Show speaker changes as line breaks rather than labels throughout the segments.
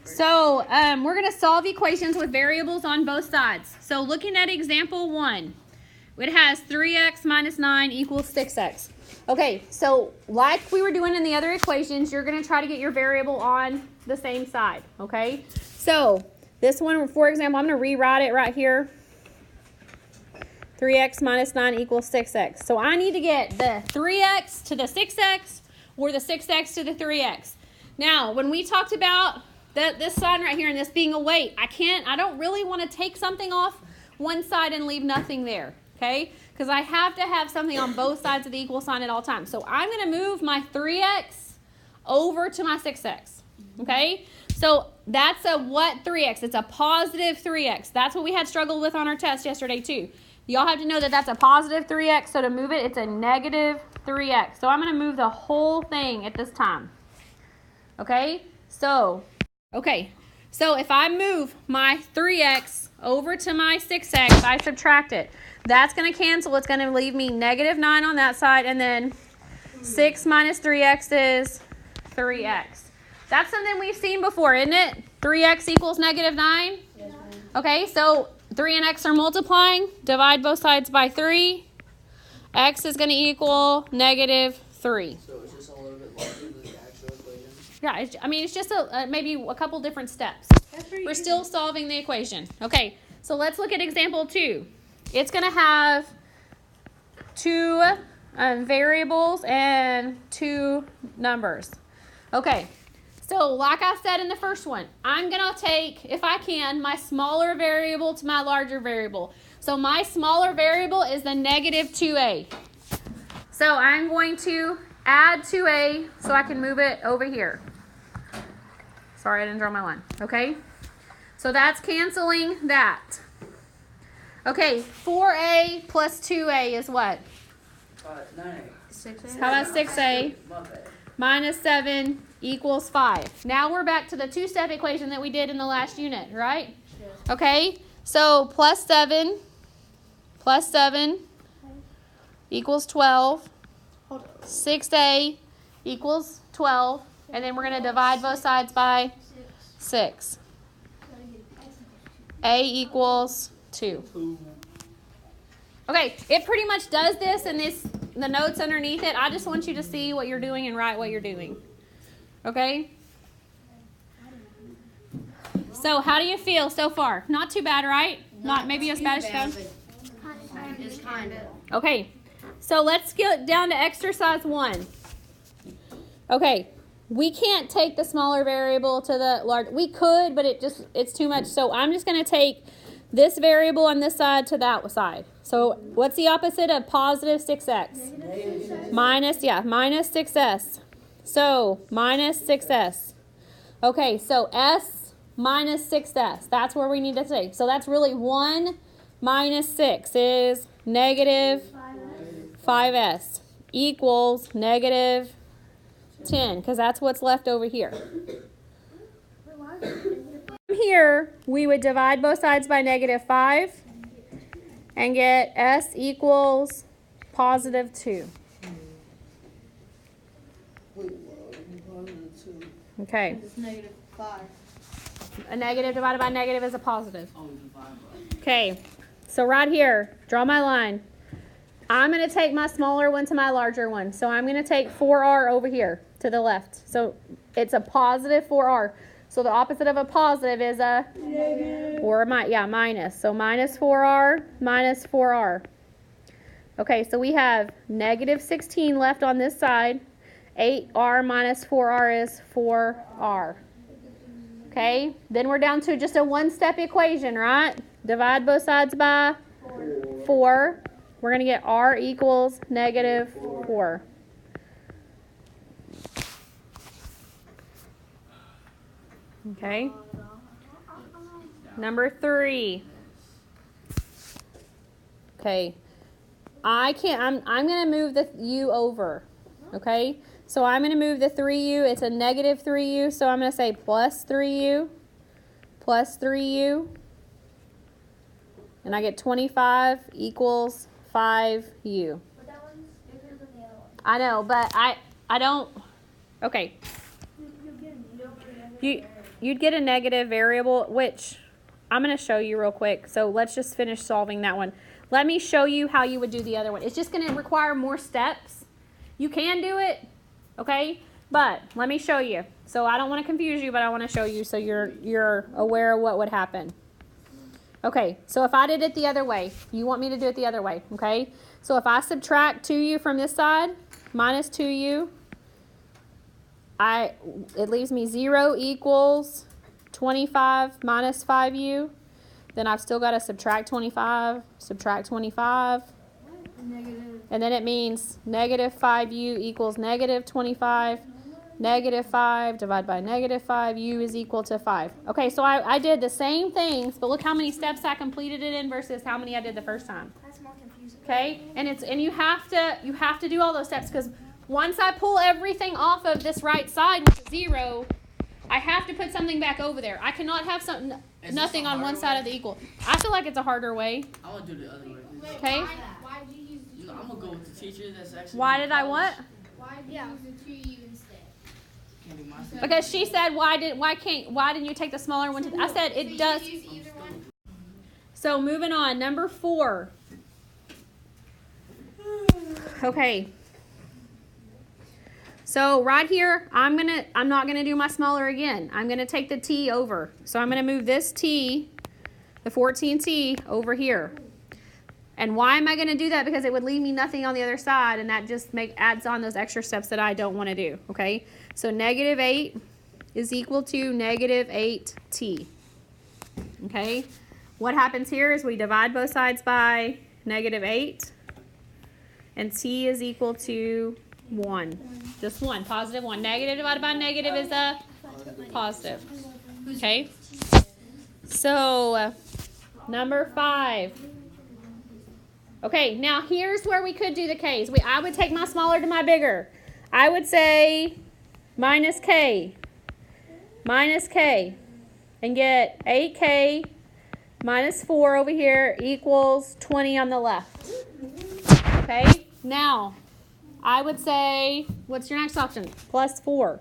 So we're going to solve equations with variables on both sides. So looking at example 1, it has 3x minus 9 equals 6x. Okay, so like we were doing in the other equations, you're going to try to get your variable on the same side, okay? So this one, for example, I'm going to rewrite it right here. 3x minus 9 equals 6x. So I need to get the 3x to the 6x or the 6x to the 3x. Now, when we talked about this sign right here and this being a weight, I don't really want to take something off one side and leave nothing there, okay? Because I have to have something on both sides of the equal sign at all times. So I'm going to move my 3x over to my 6x, okay? So that's a what 3x? It's a positive 3x. That's what we had struggled with on our test yesterday too. Y'all have to know that that's a positive 3x, so to move it, it's a negative 3x. So I'm going to move the whole thing at this time. Okay? So if I move my 3x over to my 6x, I subtract it. That's going to cancel. It's going to leave me negative 9 on that side, and then 6 minus 3x is 3x. That's something we've seen before, isn't it? 3x equals negative 9? Yes, okay, so 3 and x are multiplying. Divide both sides by 3. X is going to equal negative 3.
So it's just a little bit larger than the actual equation?
Yeah, it's just maybe a couple different steps. We're still solving the equation. Okay, so let's look at example 2. It's going to have 2 variables and 2 numbers. Okay. So like I said in the first one, I'm going to take, if I can, my smaller variable to my larger variable. So my smaller variable is the negative 2a. So I'm going to add 2a so I can move it over here. Sorry, I didn't draw my line. Okay? So that's canceling that. Okay, 4a plus 2a is what?
9a.
6a. How about 6a? Minus 7 equals 5. Now we're back to the two-step equation that we did in the last unit, right? Yes. Okay, so plus 7 equals 12. 6a equals 12. And then we're going to divide both sides by 6. A equals 2. Okay, it pretty much does this in the notes underneath it. I just want you to see what you're doing and write what you're doing. Okay? So how do you feel so far? Not too bad, right? Not maybe as bad as you found?
It's kind of.
Okay, so let's get down to exercise 1. Okay, we can't take the smaller variable to the large. We could, but it's too much. So I'm just going to take this variable on this side to that side. So what's the opposite of positive 6x? Minus 6s. So minus 6s. Okay, so s minus 6s. That's where we need to take. So that's really 1 minus 6 is negative 5s equals negative 10, because that's what's left over here. Here, we would divide both sides by negative 5 and get s equals positive 2. Okay.
It's negative 5.
A negative divided by negative is a positive. Okay, so right here, draw my line. I'm going to take my smaller one to my larger one. So I'm going to take 4r over here to the left. So it's a positive 4r. So the opposite of a positive is a negative. Or minus. So minus 4r, minus 4r. Okay, so we have negative 16 left on this side. 8r minus 4r is 4r. Okay, then we're down to just a one-step equation, right? Divide both sides by 4. We're going to get r equals negative 4. Okay. Number 3. Okay. I'm going to move the u over. Okay. So I'm going to move the 3u. It's a negative 3u. So I'm going to say plus 3u. Plus 3u. And I get 25 equals 5u. I know, but I don't. Okay. a negative variable, which I'm going to show you real quick. So let's just finish solving that one. Let me show you how you would do the other one. It's just going to require more steps. You can do it, okay? But let me show you. So I don't want to confuse you, but I want to show you so you're aware of what would happen. Okay, so if I did it the other way, you want me to do it the other way, okay? So if I subtract 2u from this side, minus 2u, it leaves me 0 equals 25 minus 5u. Then I've still got to subtract 25, subtract 25. And then it means negative 5u equals negative 25. Negative 5 divided by negative 5, u is equal to 5. Okay, so I did the same things, but look how many steps I completed it in versus how many I did the first time.
That's more confusing.
Okay, and you have to do all those steps, because once I pull everything off of this right side, which is 0, I have to put something back over there. I cannot have nothing on one side of the equal. I feel like it's a harder way.
I want to do the other way.
Okay.
Why did you use
You know, I'm gonna go with the teacher that's actually.
Why did I what?
Why did you use the 2u instead?
Can't do my stuff.
Because she said, why didn't you take the smaller one? I said it does.
Use either one? So
Moving on, number 4. Okay. So right here, I'm not gonna do my smaller again. I'm gonna take the t over. So I'm gonna move this t, the 14t, over here. And why am I gonna do that? Because it would leave me nothing on the other side, and that just adds on those extra steps that I don't want to do. Okay. So negative 8 is equal to negative 8t. Okay. What happens here is we divide both sides by negative 8, and t is equal to 1. Just 1, positive 1. Negative divided by negative is a positive. Okay. So number 5. Okay, now here's where we could do the k's. I would take my smaller to my bigger. I would say minus k, and get 8k minus 4 over here equals 20 on the left. Okay, now I would say, what's your next option? Plus 4.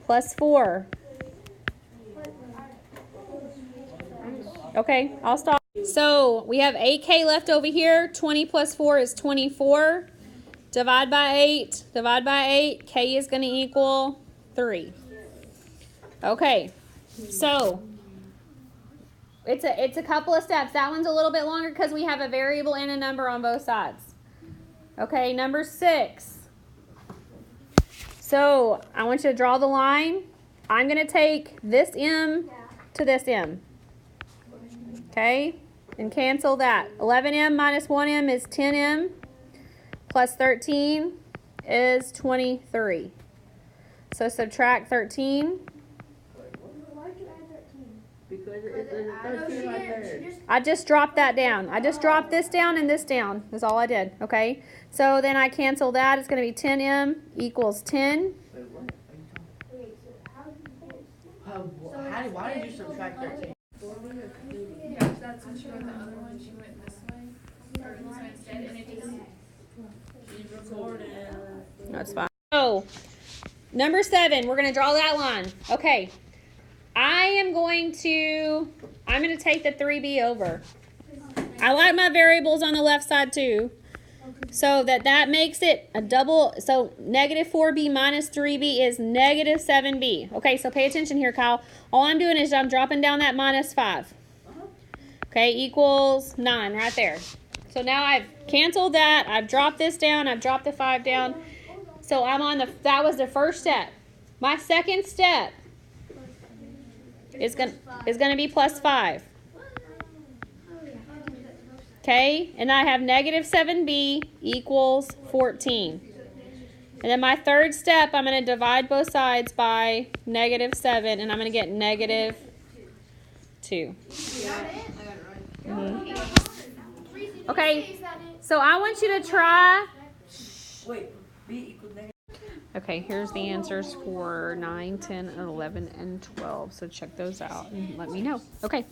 Plus 4. Okay, I'll stop. So we have 8k left over here. 20 plus 4 is 24. Divide by 8. Divide by 8. K is going to equal 3. Okay, so it's a couple of steps. That one's a little bit longer because we have a variable and a number on both sides. Okay, number 6. So I want you to draw the line. I'm going to take this m to this m. Okay, and cancel that. 11m minus 1m is 10m, plus 13 is 23. So subtract 13.
Why did you add 13?
Because it's 13 right there.
I just dropped that down. I just dropped this down and this down. That's all I did. Okay, so then I cancel that. It's going to be 10m equals 10.
Wait, so
Why did you subtract 13?
Yeah, that's when she went the other one. She went this way, or this way instead, and it just.
She's recording.
That's fine. So, number 7, we're going to draw that line. Okay, I'm going to take the 3b over. I like my variables on the left side too, so that makes it a double. So negative 4b minus 3b is negative 7b. Okay, so pay attention here, Kyle. All I'm doing is I'm dropping down that minus 5. Okay, equals 9 right there. So now I've canceled that. I've dropped this down. I've dropped the 5 down. So that was the first step. My second step is gonna be plus 5. Okay, and I have negative 7b equals 14. And then my third step, I'm going to divide both sides by negative 7, and I'm going to get negative 2. Mm-hmm. Okay, so I want you to try.
Wait, b equals negative.
Okay, here's the answers for 9, 10, 11, and 12. So check those out and let me know. Okay.